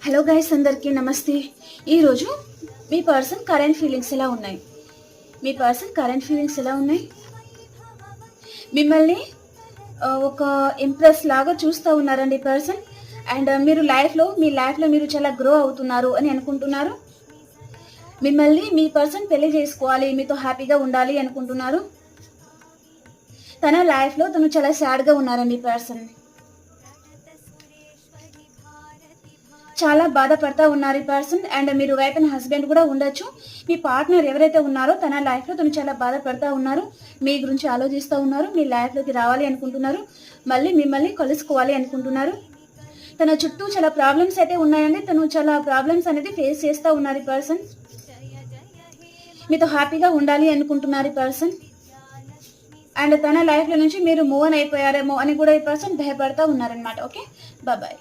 Hello guys, అందరికీ నమస్తే. ఈరోజు మీ పర్సన్ కరెంట్ ఫీలింగ్స్ ఎలా ఉన్నాయి? మిమ్మల్ని ఒక ఇంప్రెస్ లాగా చూస్తూ ఉన్నారండి పర్సన్. అండ్ మీరు మీ లైఫ్లో మీరు చాలా గ్రో అవుతున్నారు అని అనుకుంటున్నారు. మిమ్మల్ని మీ పర్సన్ పెళ్లి చేసుకోవాలి, మీతో హ్యాపీగా ఉండాలి అనుకుంటున్నారు. తన లైఫ్లో తను చాలా సాడ్గా ఉన్నారండి పర్సన్. చాలా బాధపడతా ఉన్నారు ఈ పర్సన్. అండ్ మీరు వైఫ్ అండ్ హస్బెండ్ కూడా ఉండొచ్చు. మీ పార్ట్నర్ ఎవరైతే ఉన్నారో తన లైఫ్లో తను చాలా బాధపడతా ఉన్నారు. మీ గురించి ఆలోచిస్తూ ఉన్నారు. మీ లైఫ్లోకి రావాలి అనుకుంటున్నారు. మళ్ళీ మిమ్మల్ని కలుసుకోవాలి అనుకుంటున్నారు. తన చుట్టూ చాలా ప్రాబ్లమ్స్ అయితే ఉన్నాయండి. తను చాలా ప్రాబ్లమ్స్ అనేది ఫేస్ చేస్తూ ఉన్నారు ఈ పర్సన్. మీతో హ్యాపీగా ఉండాలి అనుకుంటున్నారు ఈ పర్సన్. అండ్ తన లైఫ్లో నుంచి మీరు మూవ్ ఆన్ అయిపోయారేమో అని కూడా ఈ పర్సన్ భయపడతా ఉన్నారనమాట. Okay, bye.